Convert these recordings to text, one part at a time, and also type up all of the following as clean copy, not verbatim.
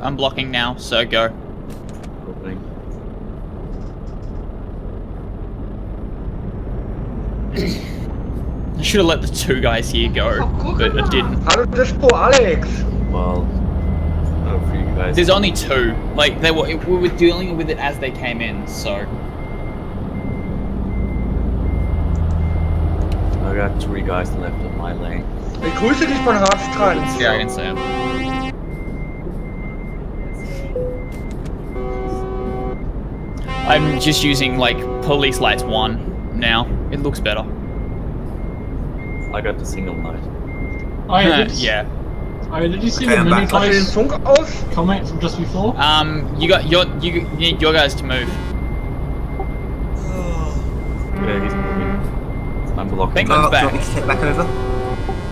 I'm blocking now, so go. Opening. I should have let the 2 guys here go, but I didn't. Hallo Dispo, Alex! Well, for you guys. There's only 2. Like, we were dealing with it as they came in, so... I got 3 guys left on my lane. Ich grüße dich von Hartstrand. Yeah, I can see him. I'm just using, like, police lights 1 now. It looks better. I got the single light. Oh yeah, Yeah. Oh, did you see Okay, the I'm mini back. Hast du den place Funk aus? comment from just before? You need your guys to move. Yeah, he's moving. I'm blocking. Thank him. God. Do you want me to take back over?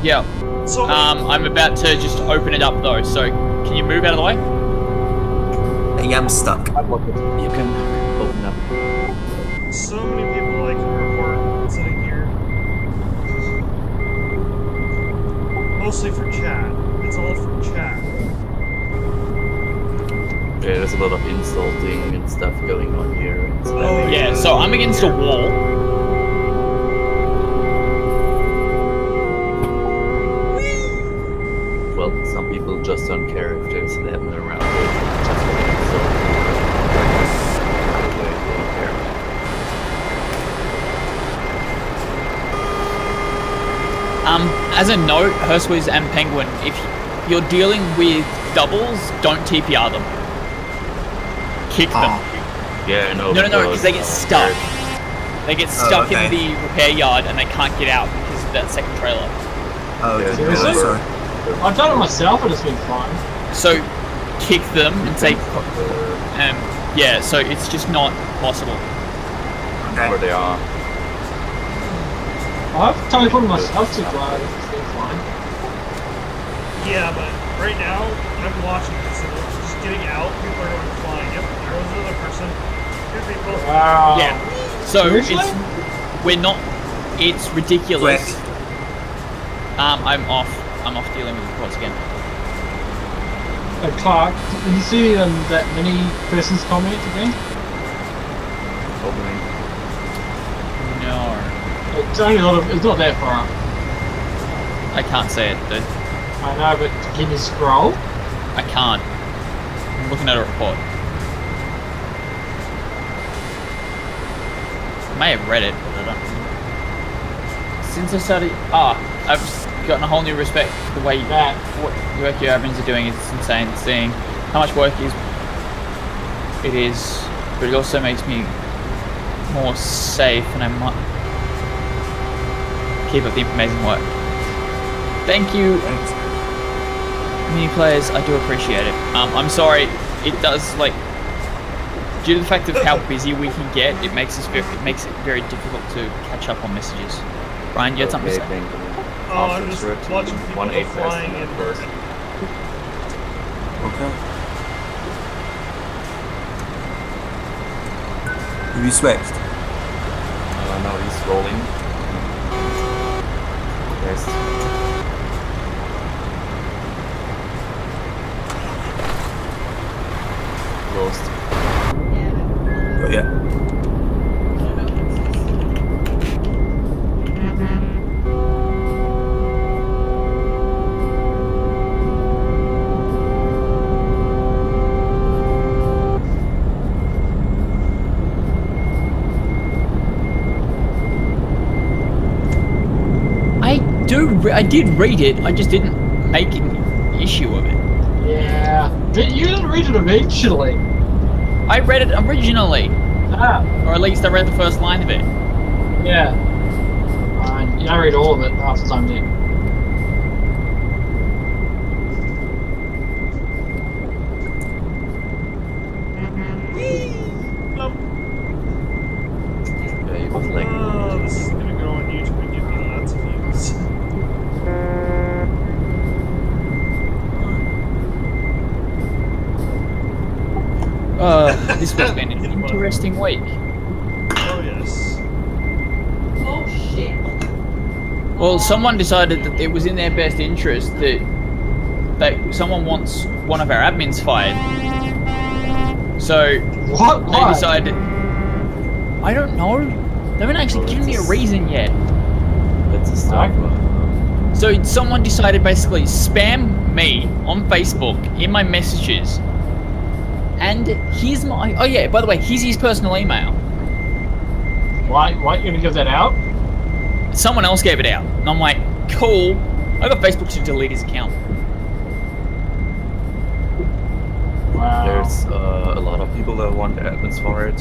Yeah. So I'm about to just open it up though, so can you move out of the way? Yeah, I'm stuck. I blocked it. You can open up. so many people I can report sitting here. Mostly for chat. It's all for chat. Yeah, there's a lot of insulting and stuff going on here. It's Oh, Yeah, so I'm against a wall. Well, some people just don't care if there's an admin around. They just want to insult. They don't care. As a note, Hershwiz and Penguin, if you're dealing with doubles, don't TPR them. Kick them. Yeah, no. No, because they get stuck. They get stuck okay. in the repair yard and they can't get out because of that second trailer. Oh, Yeah, good. seriously? Sorry. I've done it myself and it's been fine. So, kick them and say, yeah, so it's just not possible. Okay. Where they are. I've totally put myself to drive, it's been fine. Yeah, but right now, I'm watching this and it's just getting out. People are going flying. Yep, there was another person. Here people. Wow. Yeah. So, Seriously? it's ridiculous. Quick. I'm off dealing with reports again. Clark, did you see that many persons comment again? Opening. No. It's only a lot of, it's not that far up. I can't say it, dude. I know, but can you scroll? I can't. I'm looking at a report. I may have read it, but I don't. Since I started... I've gotten a whole new respect for the way what work your admins are doing. It's insane seeing how much work it is, but it also makes me more safe, and I might keep up the amazing work. Thank you, mini players. I do appreciate it. I'm sorry. It does, like, due to the fact of how busy we can get, it makes it very difficult to catch up on messages. Brian, you had something to say? Thank you. Oh, I'm just watching people go flying in person. Okay. Have you switched? No, he's rolling. Yes. Lost. Got ya. I did read it, I just didn't make an issue of it. Yeah. But you didn't read it eventually. I read it originally, Ah. or at least I read the first line of it. Yeah. Fine. You don't read all of it half the time, do you? Yeah, he was like. Oh, this is gonna go on YouTube and give me lots of views. This has been an interesting week. Oh yes. Well, someone decided that it was in their best interest that someone wants one of our admins fired. So What? they Why? decided. I don't know. They haven't actually given me a reason yet. That's a start. So someone decided basically spam me on Facebook in my messages. And here's my. Oh yeah. By the way, here's his personal email. Why you gonna give that out? Someone else gave it out, and I'm like, cool. I got Facebook to delete his account. Wow. There's a lot of people that want admins for it.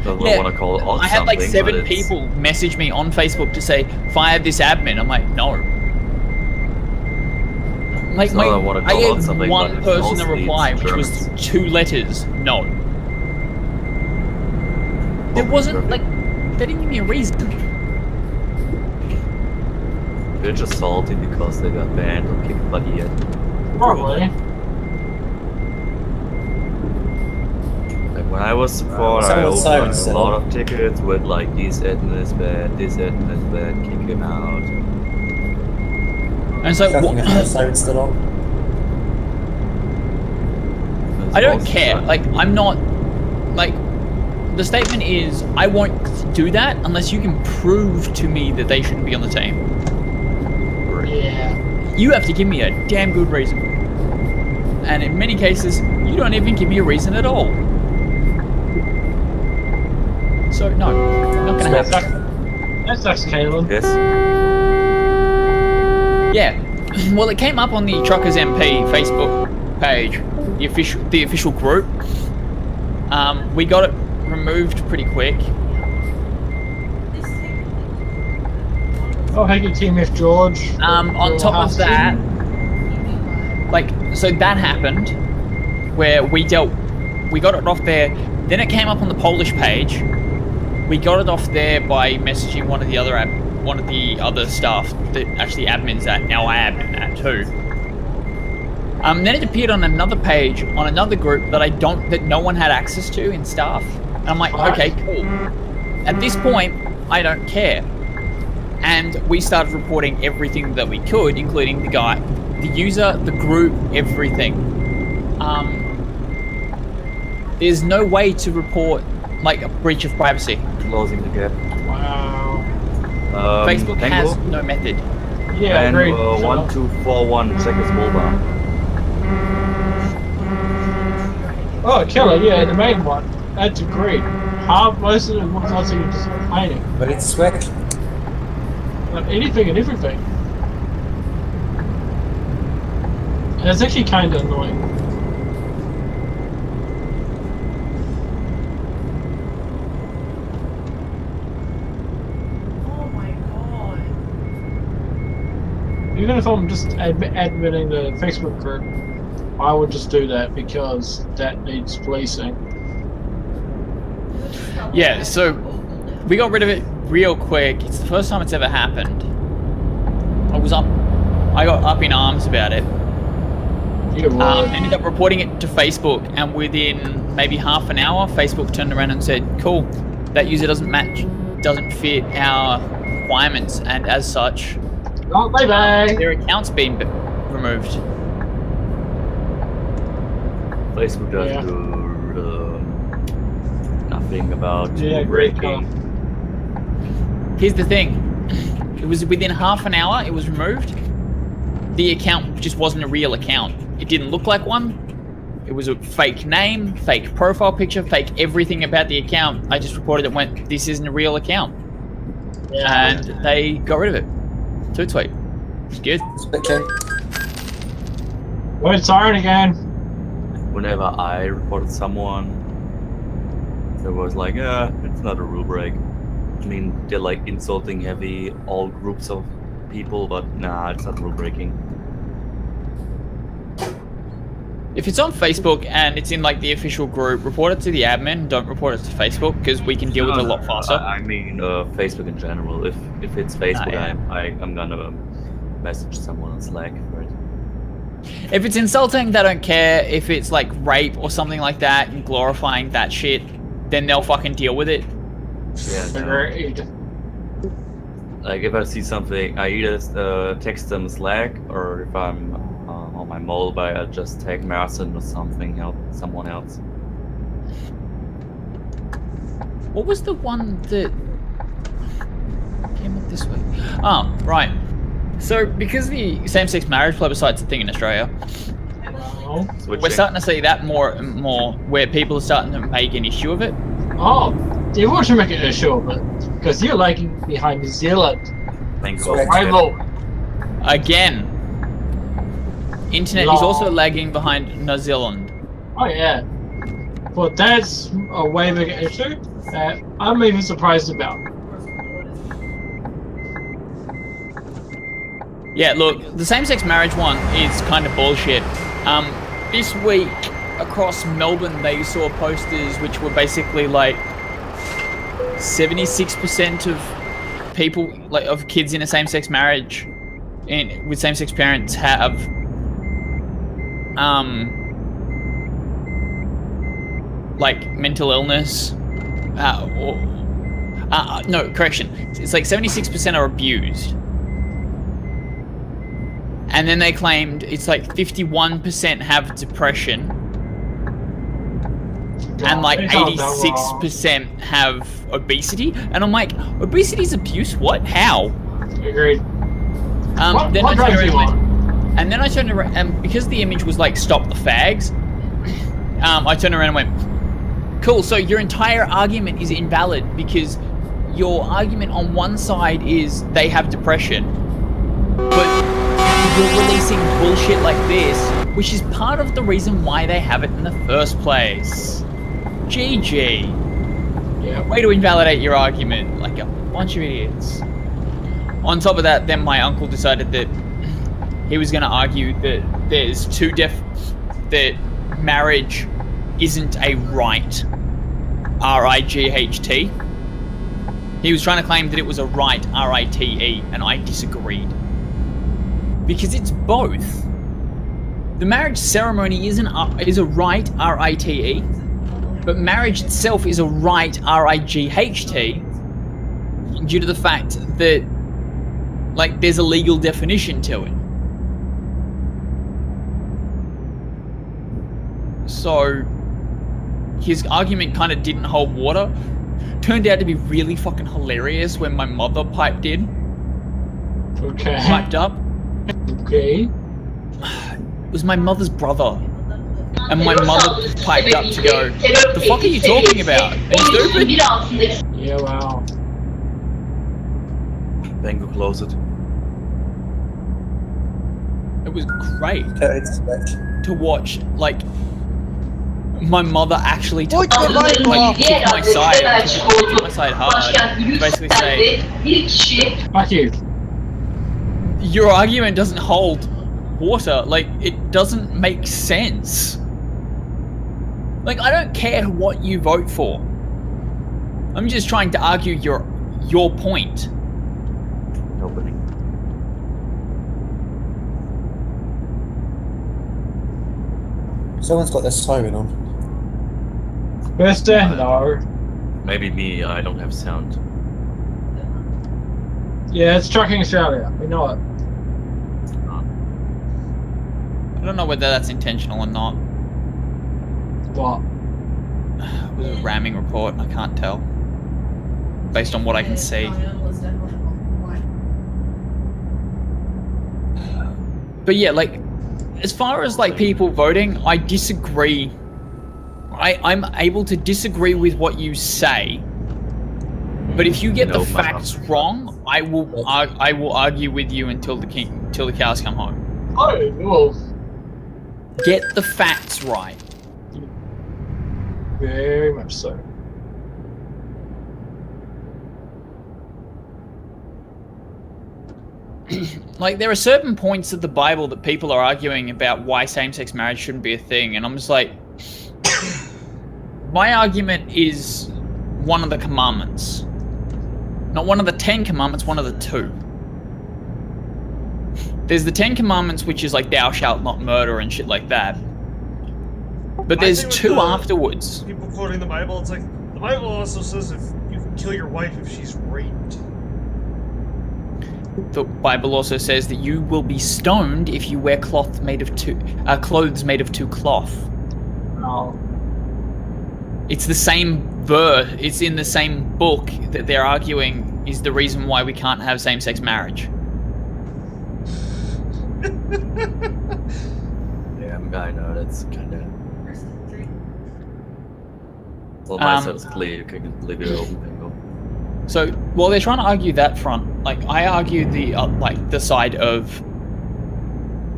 Don't want to call it out I had like something, 7 but it's- people message me on Facebook to say, fire this admin. I'm like, no. Like, So I wanna I call out gave something, one but it's person a mostly reply, it's which was Germans. 2 letters, no. There wasn't, like, they didn't give me a reason. They're just salty because they got banned or kicked by the Probably. Like when I was support, I Someone opened silenced a it. lot of tickets with like this admin is bad, this admin is bad, kick him out. And so, Fucking what, have sirens still on. I don't care. Like, I'm not, like, the statement is, I won't do that unless you can prove to me that they shouldn't be on the team. Yeah. You have to give me a damn good reason. And in many cases, you don't even give me a reason at all. So, no, not gonna happen. That sucks, Caleb. Yes. Yeah. Well, it came up on the Truckers MP Facebook page, the official group. We got it removed pretty quick. Oh, hey, good Team F George. On top of that, like, so that happened, where we got it off there. Then it came up on the Polish page. We got it off there by messaging one of the other staff that actually admins that. Now I admin that too. Then it appeared on another page on another group that no one had access to in staff. And I'm like, okay, cool. At this point, I don't care. And we started reporting everything that we could, including the guy, the user, the group, everything. There's no way to report like a breach of privacy. Closing the gap. Wow. Facebook Tango? has no method. Yeah, And agreed. 1241, check his mobile. Oh, Killer, yeah, the main one. That's agreed. Most of the ones I see are just complaining. Ready to switch? Like anything and everything. And it's actually kind of annoying. Oh my god. Even if I'm just admitting the Facebook group, I would just do that because that needs policing. Yeah, so we got rid of it real quick. It's the first time it's ever happened. I got up in arms about it. You would. Ended up reporting it to Facebook, and within maybe half an hour, Facebook turned around and said, "Cool, that user doesn't fit our requirements, and as such, Oh, bye-bye. their account's been removed." Facebook doesn't Yeah. do nothing about Yeah, great breaking. Here's the thing. It was within half an hour, it was removed. The account just wasn't a real account. It didn't look like one. It was a fake name, fake profile picture, fake everything about the account. I just reported it, this isn't a real account. Yeah. And they got rid of it. Too sweet. It's good. Switching. Wait, siren again. Whenever I reported someone, there was like, yeah, it's not a rule break. I mean, they're like insulting heavy all groups of people, but nah, it's not rule breaking. If it's on Facebook and it's in like the official group, report it to the admin. Don't report it to Facebook because we can deal with it a lot faster. I mean, Facebook in general. If it's Facebook, yeah. I'm gonna message someone on Slack for it. If it's insulting, they don't care. If it's like rape or something like that and glorifying that shit, then they'll fucking deal with it. Yeah, no. Agreed. Like if I see something, I either text them Slack, or if I'm on on my mobile, I just take Marcin or someone else. What was the one that came up this week? Oh, right. So, because the same-sex marriage plebiscite's a thing in Australia, Oh. we're starting to see that more and more, where people are starting to make an issue of it. Oh, everyone should make it a show, but because you're lagging behind New Zealand. Thank So God. Rival. Again, internet is also lagging behind New Zealand. Oh yeah. Well, that's a way bigger issue that I'm even surprised about. Yeah, look, the same-sex marriage one is kind of bullshit. This week, across Melbourne, they saw posters which were basically like 76% of people, like of kids in a same-sex marriage, with same-sex parents have like mental illness. No, correction. It's like 76% are abused. And then they claimed it's like 51% have depression. And like 86% have obesity. And I'm like, obesity's abuse? What? How? Agreed. Then what I turned drives you around on? and then I turned around, and because the image was like "stop the fags," I turned around and went, "Cool. So your entire argument is invalid because your argument on one side is they have depression, but you're releasing bullshit like this, which is part of the reason why they have it in the first place." GG. Yeah. Way to invalidate your argument like a bunch of idiots. On top of that, then my uncle decided that he was going to argue that there's that marriage isn't a right, R-I-G-H-T. He was trying to claim that it was a right, R-I-T-E, and I disagreed. Because it's both. The marriage ceremony is a right, R-I-T-E, but marriage itself is a right, R-I-G-H-T, due to the fact that, like, there's a legal definition to it. So, his argument kind of didn't hold water. Turned out to be really fucking hilarious when my mother piped in. Okay. Piped up. Okay. It was my mother's brother. And my mother piped up to go, "The fuck are you talking about? Are you stupid?" Yeah, wow. Then go close it. It was great It's to watch, like, my mother actually took Took my side hard, to basically say, Fuck you. your argument doesn't hold water, like, it doesn't make sense. Like, I don't care what you vote for. I'm just trying to argue your point. Nobody. Someone's got their siren on. Mister, no. Maybe me, I don't have sound. Yeah, it's trucking Australia. We know it. I don't know whether that's intentional or not. What? It was a ramming report, I can't tell. Based on what I can see. But yeah, like, as far as like people voting, I disagree. I'm able to disagree with what you say, but if you get the facts wrong, I will argue with you until the cows come home. Oh, well. Get the facts right. Very much so. Like, there are certain points of the Bible that people are arguing about why same-sex marriage shouldn't be a thing, and I'm just like, my argument is one of the commandments. Not one of the 10 commandments, one of the 2. There's the 10 commandments, which is like, thou shalt not murder and shit like that. But there's 2 afterwards. People quoting the Bible, it's like, the Bible also says if you can kill your wife if she's raped. the Bible also says that you will be stoned if you wear clothes made of two cloth. Oh, It's the same verse. It's in the same book that they're arguing is the reason why we can't have same-sex marriage. Yeah, I know that's kind of. Well, my side's clear. You can leave it open. Bingo. So, while they're trying to argue that front, like I argue the side of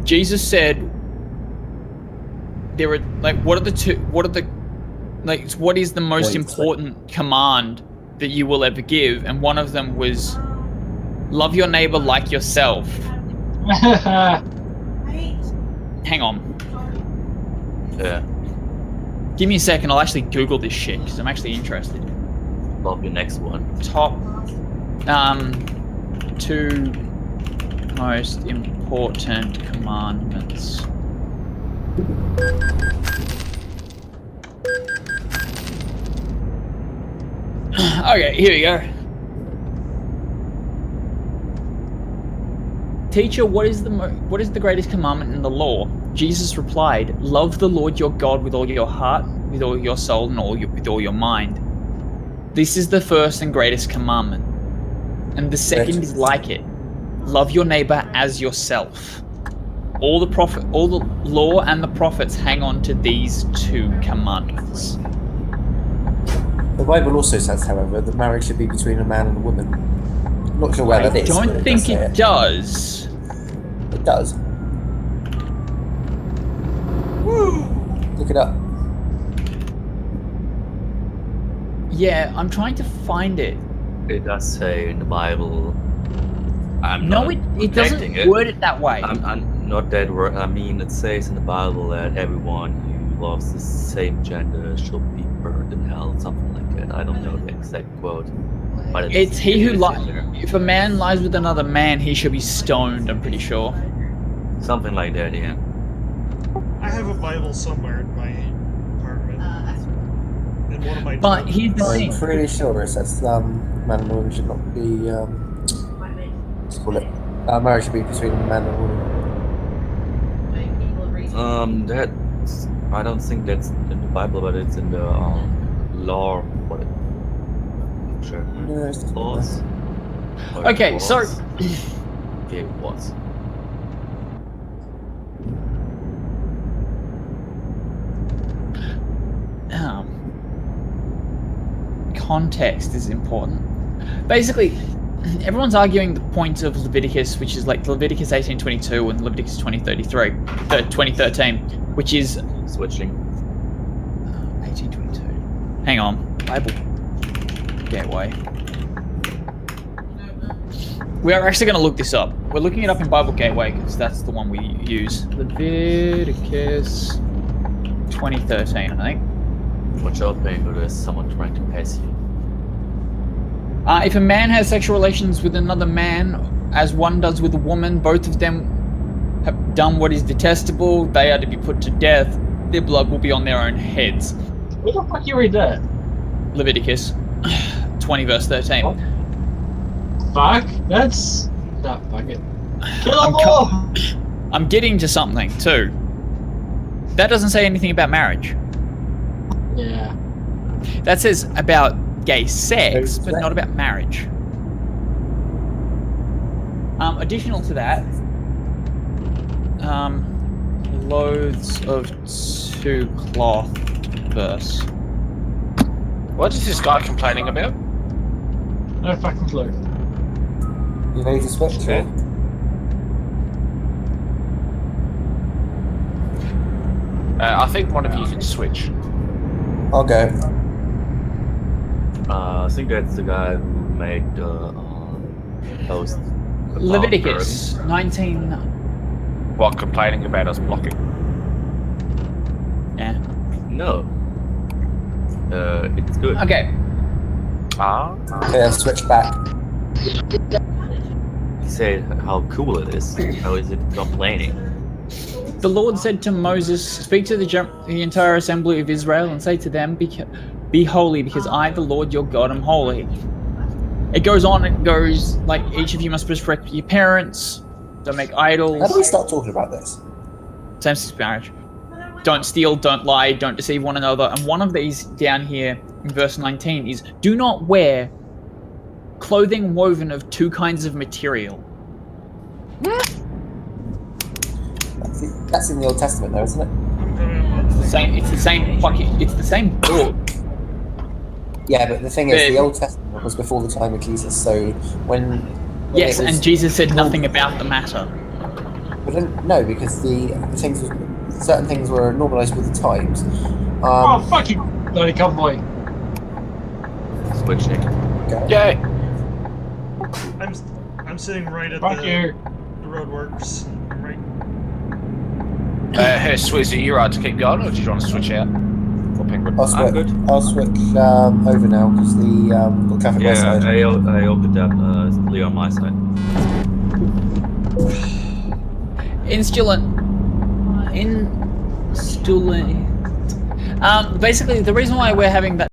Jesus said there are what is the most important command that you will ever give, and one of them was love your neighbor like yourself. Hang on. Yeah. Give me a second, I'll actually Google this shit, because I'm actually interested. Love your next one. Top, 2 most important commandments. Okay, here we go. Teacher, what is the greatest commandment in the law? Jesus replied, love the Lord your God with all your heart, with all your soul, and with all your mind. This is the first and greatest commandment. And the second is like it. Love your neighbor as yourself. All the law and the prophets hang on to these 2 commandments. The Bible also says, however, that marriage should be between a man and a woman. I'm not sure where that is. I but don't think does say it does. It does. Woo! Look it up. Yeah, I'm trying to find it. It does say in the Bible. No, it doesn't word it that way. I'm not that word. I mean, it says in the Bible that everyone who loves the same gender shall be burned in hell, something like that. I don't know the exact quote. But It's he who lies. if a man lies with another man, he shall be stoned, I'm pretty sure. Something like that, yeah. I have a Bible somewhere in my apartment. In one of my. But here's the I'm thing. pretty sure it says man and woman should not be. Let's call it. Marriage should be between a man and a woman. That I don't think that's in the Bible, but it's in the law. What? Sure. No, it's not. Laws. Okay, so Okay, it was. context is important. Basically, everyone's arguing the point of Leviticus, which is like Leviticus 18:22 and Leviticus 2013, which is Switching. 18:22. Hang on, Bible Gateway. We are actually going to look this up. We're looking it up in Bible Gateway because that's the one we use. Leviticus 2013, I think. Watch out, Bingo, there's someone trying to pass you. If a man has sexual relations with another man, as one does with a woman, both of them have done what is detestable. They are to be put to death. Their blood will be on their own heads. Where the fuck you read that? Leviticus 20 verse 13. Oh. Fuck, that's not fuck it. Kill I'm them all! I'm getting to something too. That doesn't say anything about marriage. Yeah. That says about gay sex, Who's but that? not about marriage. Additional to that, loads of two cloth verse. What is this guy complaining about? No fucking clue. You need to switch, Okay. I think one of you can switch. I'll go. I think that's the guy who made the post. about Leviticus 19. What, complaining about us blocking? Yeah. Burning. No. It's good. Okay. Ah, Okay, I'll switch back. He said how cool it is. How is it complaining? The Lord said to Moses, "Speak to the entire assembly of Israel and say to them, be holy, because I, the Lord your God, am holy." It goes on, it goes, like, each of you must respect your parents, don't make idols. How do we start talking about this? Same-sex marriage. Don't steal, don't lie, don't deceive one another. And one of these down here in verse 19 is, do not wear clothing woven of two kinds of material. That's in the Old Testament, though, isn't it? I'm coming up on It's the same fucking, it's the same book. Yeah, but the thing is, But- the Old Testament was before the time of Jesus, so when Yes, it was- and Jesus said nothing about the matter. But then, no, because certain things were normalised with the times. Oh, fuck you, bloody convoy. Switching. Yay! I'm sitting right at Fuck the you. roadworks. I'm right. Hey, Swizzy, you right to keep going, or do you want to switch out? Or Penguin? I'll I'm switch. good. I'll switch over now because the got traffic Yeah, outside. I opened that. It's clear on my side. Basically, the reason why we're having that